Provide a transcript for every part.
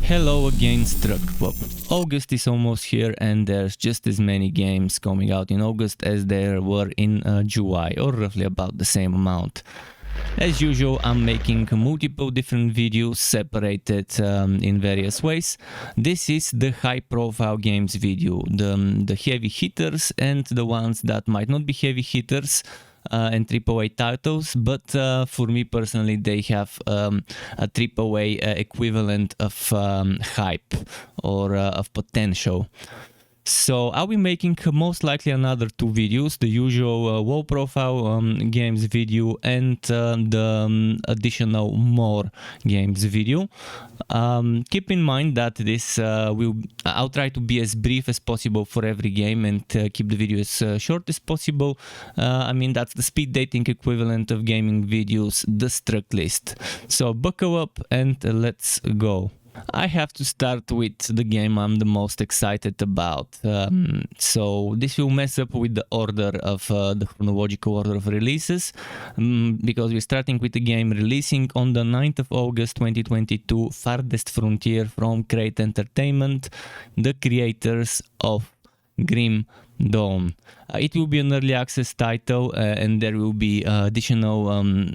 Hello again, Struckpop. August is almost here and there's just as many games coming out in August as there were in July, or roughly about the same amount. As usual, I'm making multiple different videos separated in various ways. This is the high profile games video, the heavy hitters and the ones that might not be heavy hitters and AAA titles, but for me personally they have a AAA equivalent of hype or of potential. So I'll be making most likely another two videos, the usual low profile games video and the additional more games video. Keep in mind that this I'll try to be as brief as possible for every game and keep the video as short as possible. I mean, that's the speed dating equivalent of gaming videos, the Struck list. So buckle up and let's go. I have to start with the game I'm the most excited about. So this will mess up with the order of the chronological order of releases, because we're starting with the game releasing on the 9th of August 2022, Farthest Frontier from Crate Entertainment, the creators of Grim Dawn. It will be an early access title and there will be additional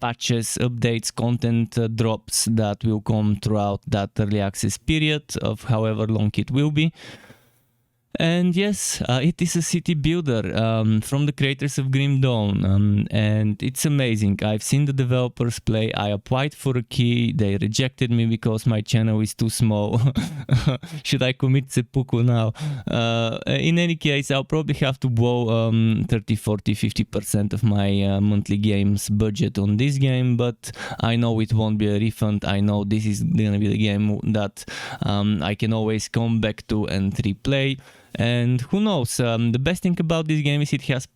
patches, updates, content drops that will come throughout that early access period of however long it will be. And yes, it is a city builder from the creators of Grim Dawn, and it's amazing. I've seen the developers play. I applied for a key. They rejected me because my channel is too small. Should I commit seppuku now? In any case, I'll probably have to blow 30, 40, 50% of my monthly games budget on this game, but I know it won't be a refund. I know this is gonna be the game that I can always come back to and replay. And who knows, the best thing about this game is it has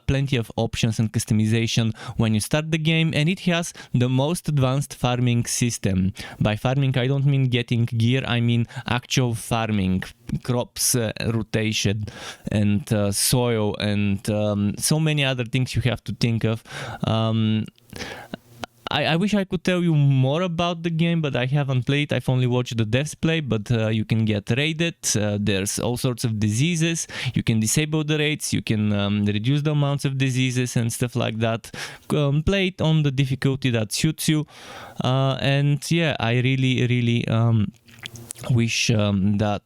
plenty of options and customization when you start the game, and it has the most advanced farming system. By farming I don't mean getting gear, I mean actual farming, crops rotation and soil and so many other things you have to think of. I wish I could tell you more about the game, but I haven't played. I've only watched the devs play, but you can get raided. There's all sorts of diseases. You can disable the raids. You can reduce the amounts of diseases and stuff like that. Play it on the difficulty that suits you. And yeah, I really wish that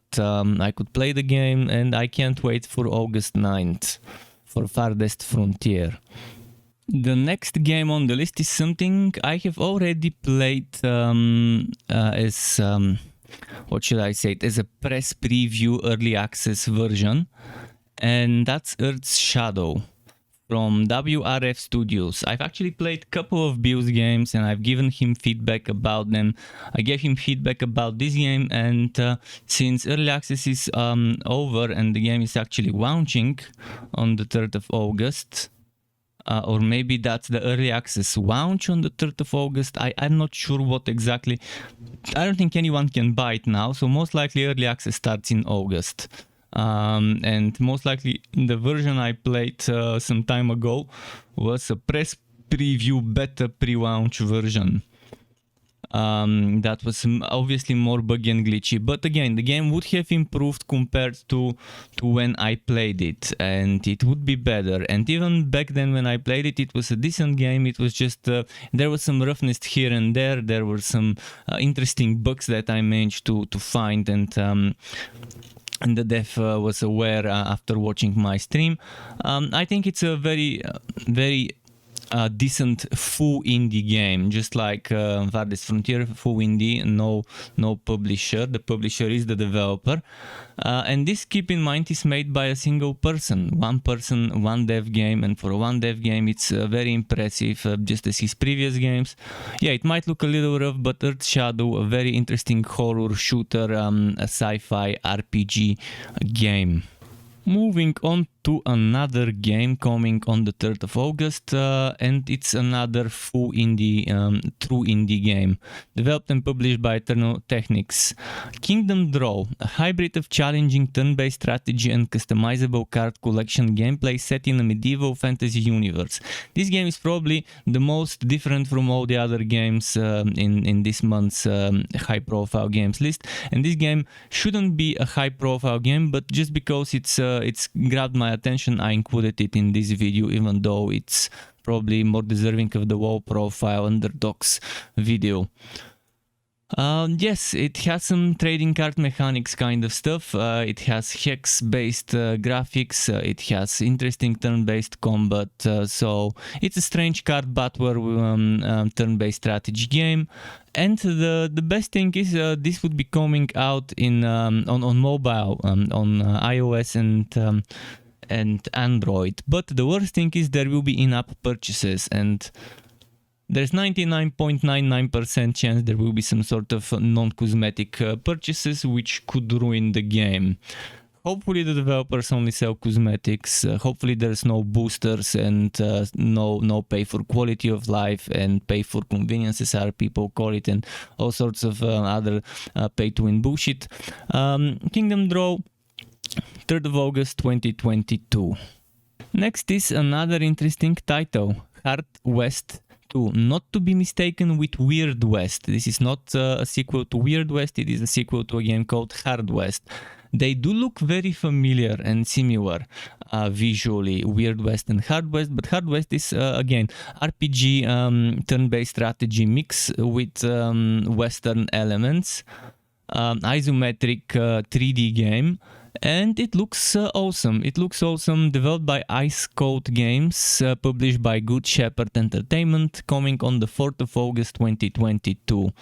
I could play the game, and I can't wait for August 9th for Farthest Frontier. The next game on the list is something I have already played as, what should I say, as a press preview early access version, and that's Earth's Shadow from WRF Studios. I've actually played a couple of Bill's games and I've given him feedback about them. I gave him feedback about this game, and since early access is over and the game is actually launching on the 3rd of August, or maybe that's the early access launch on the 3rd of August. I'm not sure what exactly. I don't think anyone can buy it now, so most likely early access starts in August. And most likely the version I played some time ago was a press preview beta pre-launch version. That was obviously more buggy and glitchy, but again, the game would have improved compared to when I played it, and it would be better. And even back then when I played it, it was a decent game. It was just there was some roughness here and there. There were some interesting bugs that I managed to find, and the dev was aware after watching my stream. I think it's a very decent full indie game, just like Farthest Frontier, full indie, no publisher. The publisher is the developer, and this, keep in mind, is made by a single person, one dev game, and for a one dev game it's very impressive, just as his previous games. Yeah, it might look a little rough, but Earth's Shadow, a very interesting horror shooter, a sci-fi RPG game. Moving on to another game coming on the 3rd of August, and it's another full indie, true indie game, developed and published by Technics. Kingdom Draw, a hybrid of challenging turn-based strategy and customizable card collection gameplay set in a medieval fantasy universe. This game is probably the most different from all the other games in this month's high-profile games list, and this game shouldn't be a high-profile game, but just because it's grabbed my attention, I included it in this video, even though it's probably more deserving of the low-profile Underdogs video. Yes, it has some trading card mechanics kind of stuff. It has hex-based graphics. It has interesting turn-based combat. So it's a strange card battle turn-based strategy game. And the best thing is this would be coming out in on mobile, on iOS and Android. But the worst thing is there will be in-app purchases, and there's 99.99% chance there will be some sort of non-cosmetic purchases which could ruin the game. Hopefully the developers only sell cosmetics. Hopefully there's no boosters and no pay for quality of life and pay for conveniences, as people call it, and all sorts of other pay-to-win bullshit. Kingdom Draw, 3rd of August 2022. Next is another interesting title, Hard West 2, not to be mistaken with Weird West. This is not a sequel to Weird West, it is a sequel to a game called Hard West. They do look very familiar and similar visually, Weird West and Hard West, but Hard West is again RPG turn-based strategy mix with Western elements, isometric 3D game. And it looks awesome. It looks awesome. Developed by Ice Cold Games, published by Good Shepherd Entertainment, coming on the 4th of August 2022.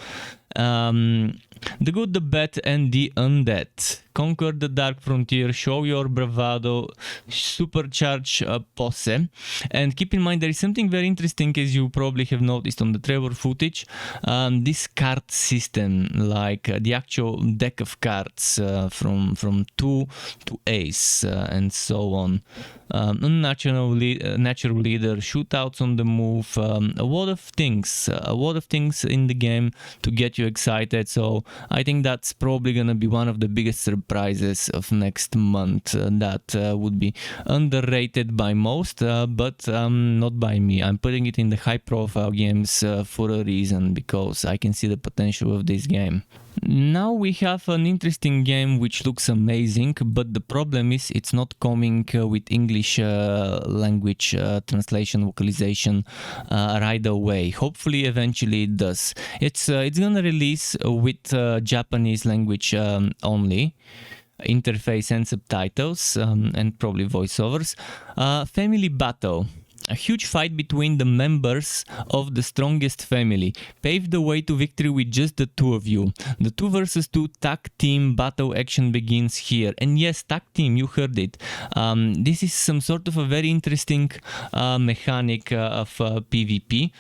The Good, the Bad, and the Undead. Conquer the Dark Frontier, show your bravado, supercharge posse. And keep in mind there is something very interesting, as you probably have noticed on the trailer footage. This card system, like the actual deck of cards from 2 to ace and so on. Unnatural natural leader, shootouts on the move, a lot of things in the game to get you excited. So I think that's probably gonna be one of the biggest surprises of next month. That would be underrated by most, but not by me. I'm putting it in the high profile games for a reason, because I can see the potential of this game. Now we have an interesting game which looks amazing, but the problem is it's not coming with English language translation localization right away. Hopefully eventually it does. It's gonna release with Japanese language only, interface and subtitles, and probably voiceovers. Family Battle. A huge fight between the members of the strongest family. Pave the way to victory with just the two of you. The 2 versus 2 tag team battle action begins here. And yes, tag team, you heard it. This is some sort of a very interesting mechanic of PvP,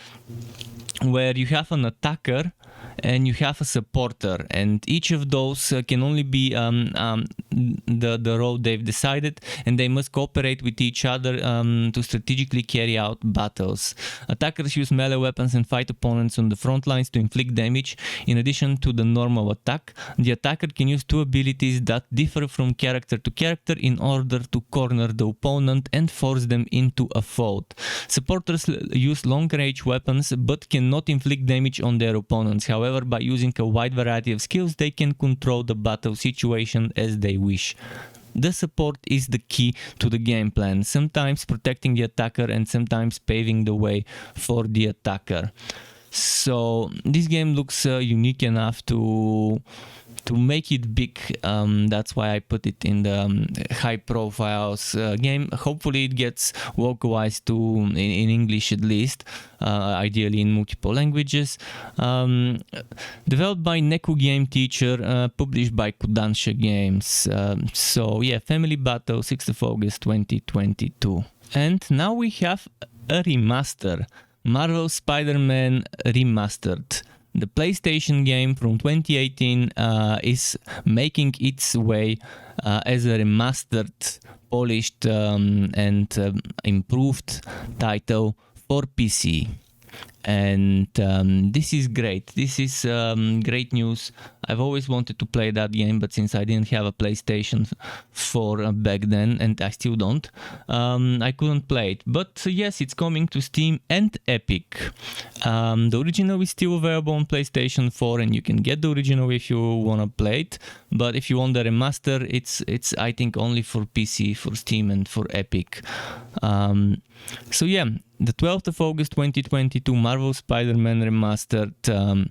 where you have an attacker and you have a supporter, and each of those can only be the role they've decided, and they must cooperate with each other to strategically carry out battles. Attackers use melee weapons and fight opponents on the front lines to inflict damage. In addition to the normal attack, the attacker can use 2 abilities that differ from character to character in order to corner the opponent and force them into a fold. Supporters use long-range weapons but cannot inflict damage on their opponents. However, by using a wide variety of skills, they can control the battle situation as they wish. The support is the key to the game plan, sometimes protecting the attacker and sometimes paving the way for the attacker. So this game looks unique enough to make it big. That's why I put it in the high profiles game. Hopefully it gets localized to in English at least, ideally in multiple languages. Developed by Neku Game Teacher, published by Kodansha Games. So yeah, Family Battle, 6th of August 2022. And now we have a remaster, Marvel Spider-Man Remastered. the PlayStation game from 2018 is making its way as a remastered, polished and improved title for PC. And this is great. This is great news. I've always wanted to play that game, but since I didn't have a PlayStation 4 back then, and I still don't, I couldn't play it. But yes, it's coming to Steam and Epic. The original is still available on PlayStation 4, and you can get the original if you want to play it. But if you want the remaster, it's I think only for PC, for Steam, and for Epic. So yeah, the 12th of August 2022, Marvel Spider-Man Remastered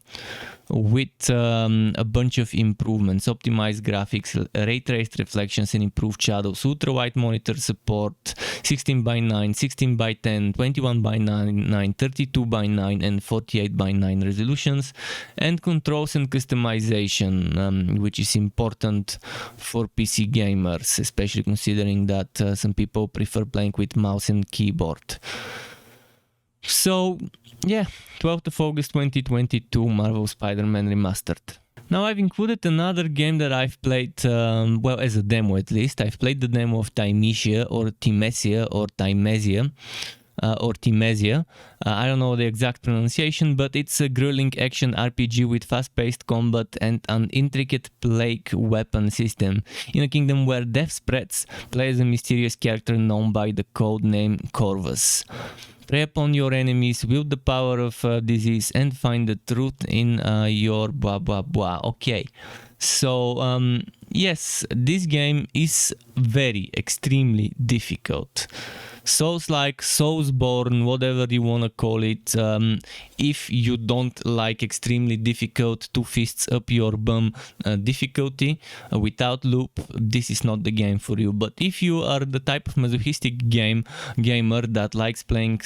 with a bunch of improvements, optimized graphics, ray-traced reflections and improved shadows, ultra-wide monitor support, 16:9, 16:10, 21:9, 32:9 and 48:9 resolutions, and controls and customization, which is important for PC gamers, especially considering that some people prefer playing with mouse and keyboard. So yeah, 12th of August 2022, Marvel Spider-Man Remastered. Now I've included another game that I've played, well, as a demo at least. I've played the demo of Thymesia or Thymesia or Thymesia. I don't know the exact pronunciation, but it's a grueling action RPG with fast-paced combat and an intricate plague weapon system. In a kingdom where death spreads, play as a mysterious character known by the code name Corvus. Prey upon your enemies, wield the power of disease, and find the truth in your blah blah blah. Okay, so yes, this game is very extremely difficult. Souls-like, Soulsborne, whatever you want to call it. If you don't like extremely difficult, two fists up your bum difficulty without loop, this is not the game for you. But if you are the type of masochistic gamer that likes playing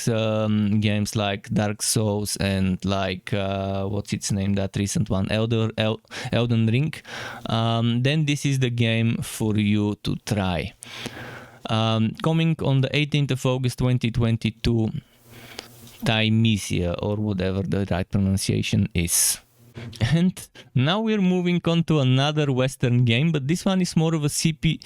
games like Dark Souls and like what's its name, that recent one, Elden Ring, then this is the game for you to try. Coming on the 18th of August 2022, Thymesia, or whatever the right pronunciation is. And now we're moving on to another Western game, but this one is more of a city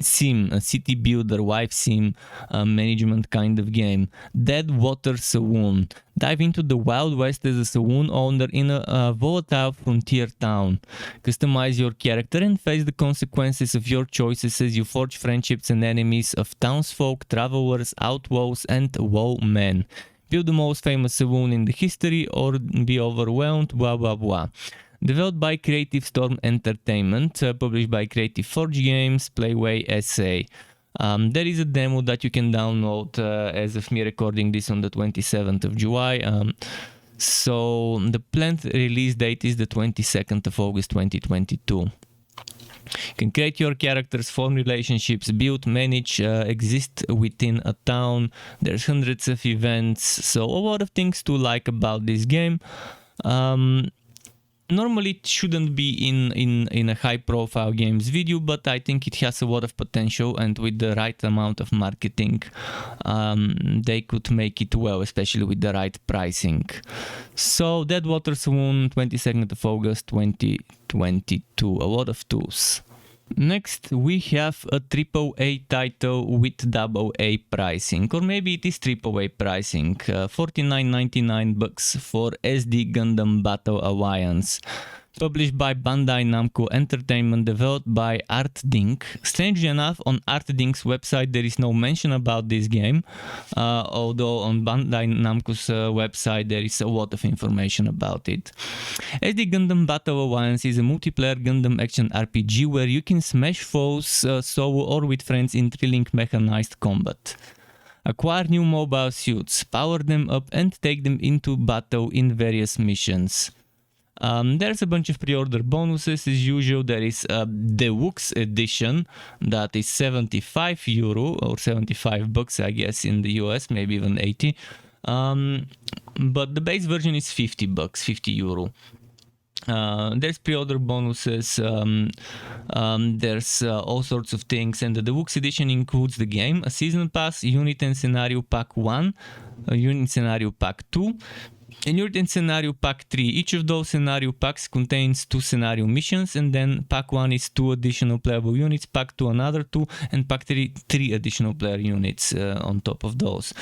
sim, a city builder, wife sim, management kind of game. Deadwater Saloon. Dive into the Wild West as a saloon owner in a volatile frontier town. Customize your character and face the consequences of your choices as you forge friendships and enemies of townsfolk, travelers, outlaws, and woe men. Build the most famous saloon in the history or be overwhelmed, blah blah blah. Developed by Creative Storm Entertainment, published by Creative Forge Games, Playway SA. There is a demo that you can download as of me recording this on the 27th of July. So the planned release date is the 22nd of August 2022. You can create your characters, form relationships, build, manage, exist within a town. There's hundreds of events, so a lot of things to like about this game. Normally it shouldn't be in a high profile games video, but I think it has a lot of potential, and with the right amount of marketing they could make it well, especially with the right pricing. So Deadwater Saloon, 22nd of August 2022, a lot of tools. Next we have a AAA title with AA pricing, or maybe it is AAA pricing, $49.99 for SD Gundam Battle Alliance. Published by Bandai Namco Entertainment, developed by ArtDink. Strangely enough, on ArtDink's website there is no mention about this game, although on Bandai Namco's website there is a lot of information about it. SD Gundam Battle Alliance is a multiplayer Gundam action RPG where you can smash foes solo or with friends in thrilling mechanized combat. Acquire new mobile suits, power them up and take them into battle in various missions. There's a bunch of pre-order bonuses as usual. There is a deluxe edition that is €75 or $75 I guess in the US, maybe even 80. But the base version is €50. There's pre-order bonuses, there's all sorts of things, and the deluxe edition includes the game, a season pass, unit and scenario pack 1, a unit scenario pack 2, And you're in Scenario Pack 3. Each of those scenario packs contains 2 scenario missions, and then Pack 1 is 2 additional playable units, Pack 2 another 2, and Pack 3 3 additional player units on top of those.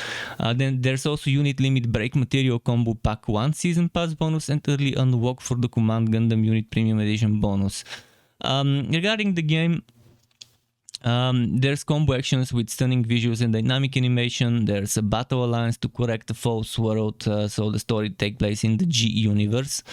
Then there's also Unit Limit Break Material Combo Pack 1 Season Pass bonus and Early Unlock for the Command Gundam Unit Premium Edition bonus. Regarding the game, there's combo actions with stunning visuals and dynamic animation. There's a battle alliance to correct the false world, so the story takes place in the G universe.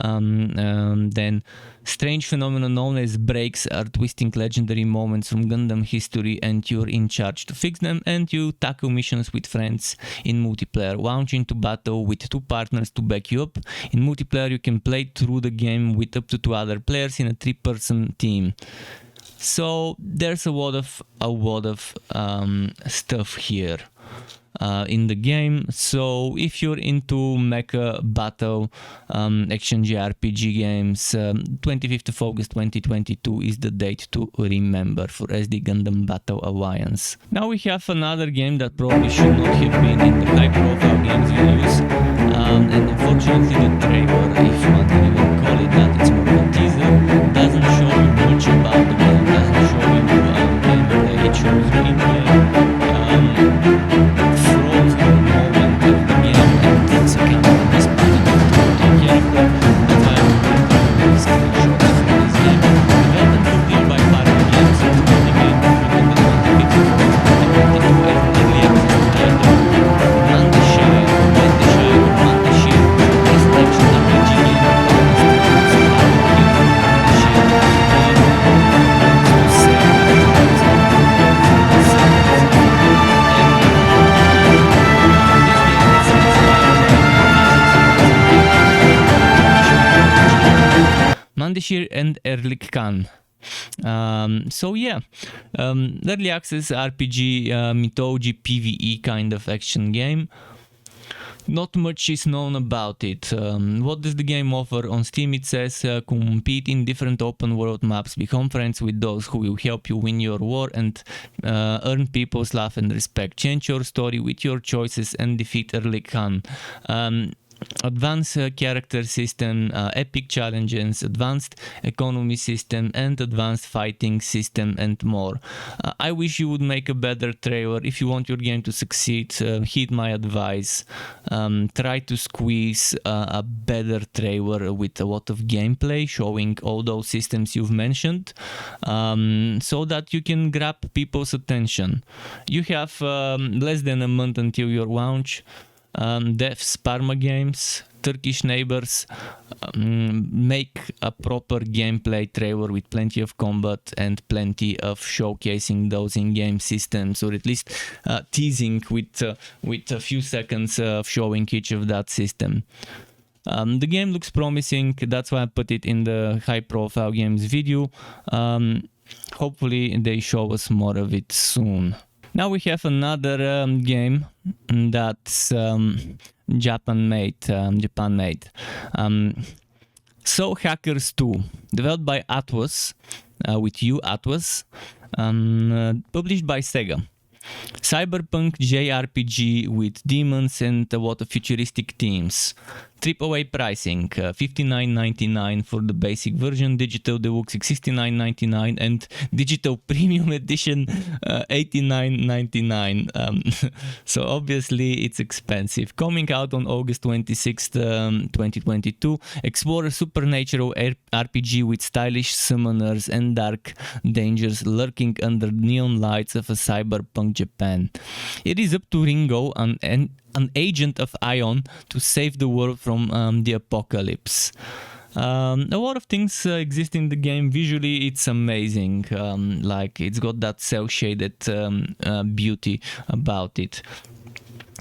Then strange phenomena known as breaks are twisting legendary moments from Gundam history, and you're in charge to fix them, and you tackle missions with friends in multiplayer. Launch into battle with 2 partners to back you up. In multiplayer you can play through the game with up to 2 other players in a 3-person team. So there's a lot of stuff here in the game. So if you're into mecha battle action JRPG games, 25th of August 2022 is the date to remember for SD Gundam Battle Alliance. Now we have another game that probably should not have been in the high profile games videos, and unfortunately the trailer, if one can even call it that, it's more a teaser, doesn't show you much about the game, doesn't show you gameplay, it shows gameplay from the moment of the game, and takes account of this particular character, but I will screenshots from this game. Development completed by Farthest Frontier, so the game from the 25th of August 2022 early access title Mandeshire, best action RPG game. Mandeshire and Erlik Khan. So yeah, early access RPG mythology PvE kind of action game. Not much is known about it. What does the game offer? On Steam it says compete in different open world maps, become friends with those who will help you win your war, and earn people's love and respect. Change your story with your choices and defeat Erlik Khan. Advanced character system, epic challenges, advanced economy system, and advanced fighting system, and more. I wish you would make a better trailer. If you want your game to succeed, heed my advice. Try to squeeze a better trailer with a lot of gameplay showing all those systems you've mentioned, so that you can grab people's attention. You have less than a month until your launch. Devs, Parma Games, Turkish neighbors, make a proper gameplay trailer with plenty of combat and plenty of showcasing those in-game systems, or at least teasing with a few seconds of showing each of that system. The game looks promising, that's why I put it in the high profile games video. Hopefully they show us more of it soon. Now we have another game that's Japan made. So Hackers 2, developed by Atlas, with you Atlas, published by Sega. Cyberpunk JRPG with demons and a lot of futuristic themes. AAA pricing, $59.99 for the basic version, digital deluxe $69.99, and digital premium edition $89.99. So obviously it's expensive. Coming out on August 26th, 2022. Explore a supernatural RPG with stylish summoners and dark dangers lurking under neon lights of a cyberpunk Japan. It is up to Ringo, an agent of Ion, to save the world from the apocalypse. A lot of things exist in the game. Visually it's amazing, like it's got that cel-shaded beauty about it.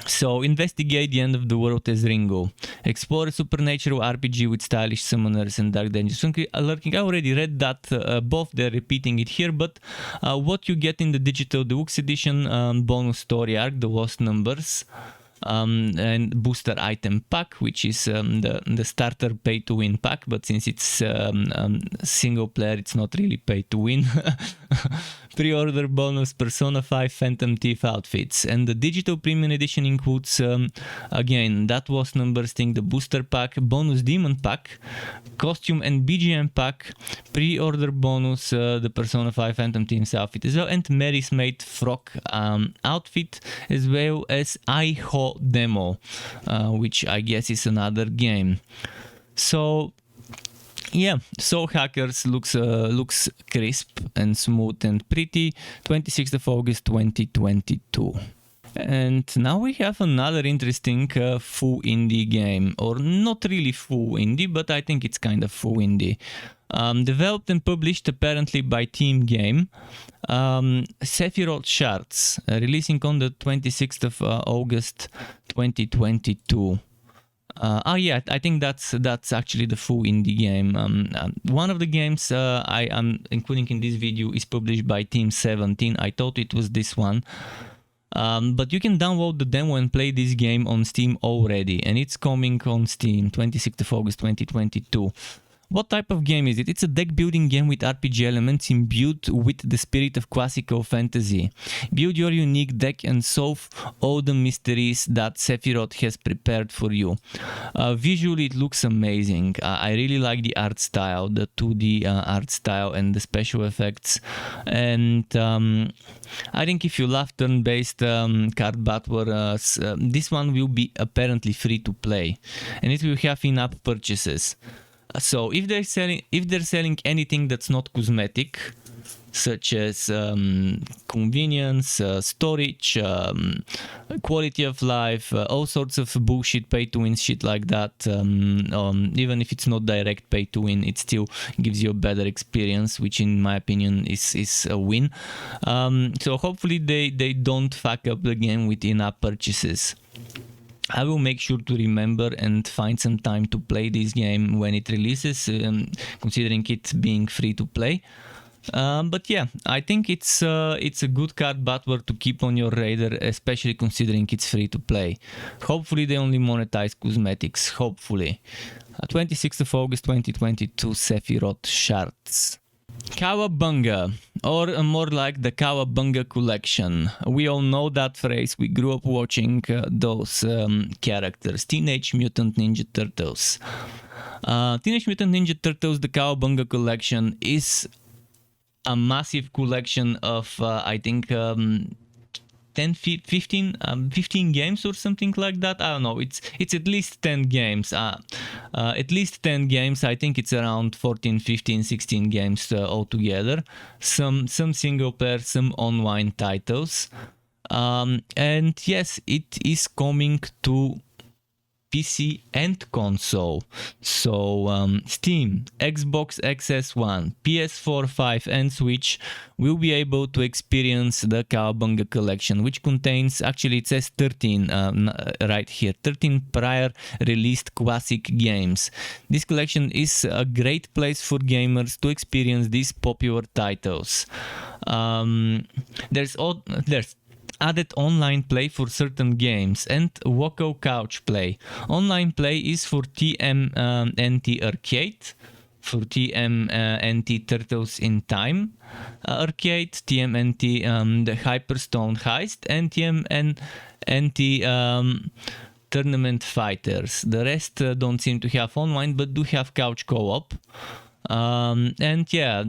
So investigate the end of the world as Ringo. Explore a supernatural RPG with stylish summoners and dark dangers lurking. I already read that both, they're repeating it here, but what you get in the digital deluxe edition, bonus story arc, The Lost Numbers. and booster item pack, which is the starter pay to win pack, but since it's single player, it's not really pay to win. Pre-order bonus Persona 5 Phantom Thief outfits, and the digital premium edition includes again that was numbers thing, the booster pack, bonus demon pack, costume and BGM pack, pre-order bonus the Persona 5 Phantom Thief outfit as well, and Mary's Maid frock outfit, as well as Iho demo, which I guess is another game. So yeah, Soul Hackers looks crisp and smooth and pretty. 26th of August 2022. And now we have another interesting full indie game, or not really full indie, but I think it's kind of full indie. Developed and published apparently by Team Game. Sefirot Shards, releasing on the 26th of August 2022. Yeah, I think that's actually the full indie game. One of the games I am including in this video is published by Team 17. I thought it was this one. But you can download the demo and play this game on Steam already, and it's coming on Steam 26th of August 2022. What type of game is it? It's a deck building game with RPG elements imbued with the spirit of classical fantasy. Build your unique deck and solve all the mysteries that Sephiroth has prepared for you. Visually it looks amazing. I really like the art style, the 2D art style and the special effects. And I think if you love turn-based card battlers, this one will be apparently free to play. And it will have in-app purchases. So if they're selling anything that's not cosmetic, such as convenience, storage, quality of life, all sorts of bullshit pay to win shit like that, even if it's not direct pay to win, it still gives you a better experience, which in my opinion is a win. So hopefully they don't fuck up the game with in-app purchases. I will make sure to remember and find some time to play this game when it releases, considering it being free to play. But yeah, I think it's a good card battler to keep on your radar, especially considering it's free to play. Hopefully they only monetize cosmetics, hopefully. 26th of August 2022, Sefirot Shards. Cowabunga, or more like the Cowabunga collection. We all know that phrase, we grew up watching those characters, Teenage Mutant Ninja Turtles. Teenage Mutant Ninja Turtles, the Cowabunga collection, is a massive collection of, I think, 15 games or something like that. I don't know, it's at least 10 games. At least 10 games. I think it's around 14, 15, 16 games altogether. Some single player, some online titles. And yes, it is coming to PC and console. So Steam, Xbox XS1, PS4, 5 and Switch will be able to experience the Cowabunga collection, which contains, actually it says 13 right here, 13 prior released classic games. This collection is a great place for gamers to experience these popular titles. There's added online play for certain games and local couch play. Online play is for TMNT Arcade, for TMNT Turtles in Time Arcade, TMNT the Hyperstone Heist, and TMNT Tournament Fighters. The rest don't seem to have online, but do have couch co-op. And yeah,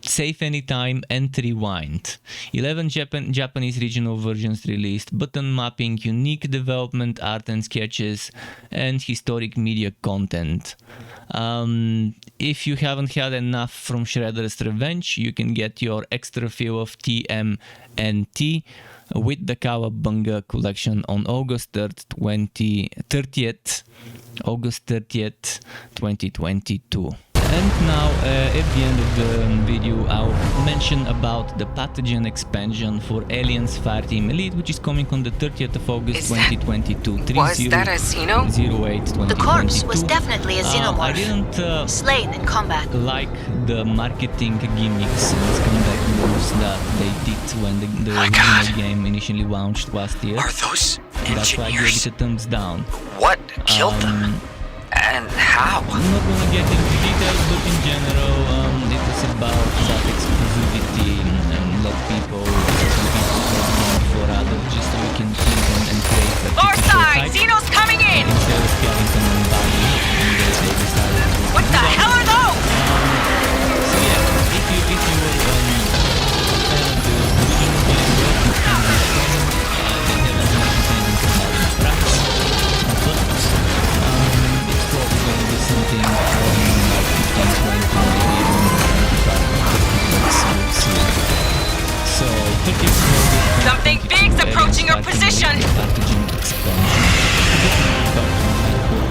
save anytime and rewind. 11 Japanese regional versions released, button mapping, unique development art and sketches, and historic media content. If you haven't had enough from Shredder's Revenge, you can get your extra fill of TMNT with the Cowabunga collection on August 30th, 2022. And now, at the end of the video, I'll mention about the Pathogen expansion for Aliens Fireteam Elite, which is coming on the 30th of August 2022. Was that a Xeno? 08/2022. The corpse was definitely a Xenomorph. I didn't Slain in combat. like the marketing gimmicks and comeback moves that they did when the original game initially launched last year. Are those That's why I gave it a thumbs down. What killed them? And how? I'm not gonna get into details, but in general, it was about that exclusivity and let people for others just so we can think and create a Far typical side! type Xeno's coming in! instead of Skeleton and Body. And they decided to What do the that. hell are those? So yeah, if you were a fan of the original game, well, you can do so. They haven't mentioned anything about the tracks, but it's probably going to be something like 15, 20, maybe even 25, 30 soon. So, 30 Something big's approaching your position! Pathogen expansion.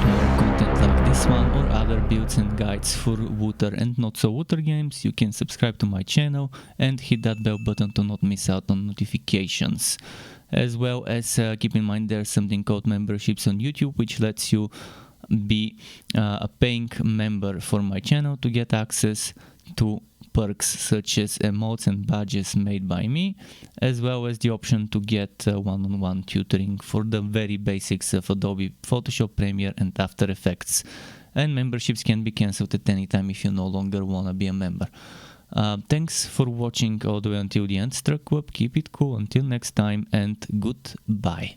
More content like this one or other builds and guides for water and not so water games, you can subscribe to my channel and hit that bell button to not miss out on notifications. As well as keep in mind there's something called memberships on YouTube, which lets you be a paying member for my channel to get access to perks such as emotes and badges made by me, as well as the option to get one-on-one tutoring for the very basics of Adobe Photoshop, Premiere and After Effects. And memberships can be cancelled at any time if you no longer want to be a member. Thanks for watching all the way until the end, Struck Web. Keep it cool until next time and goodbye.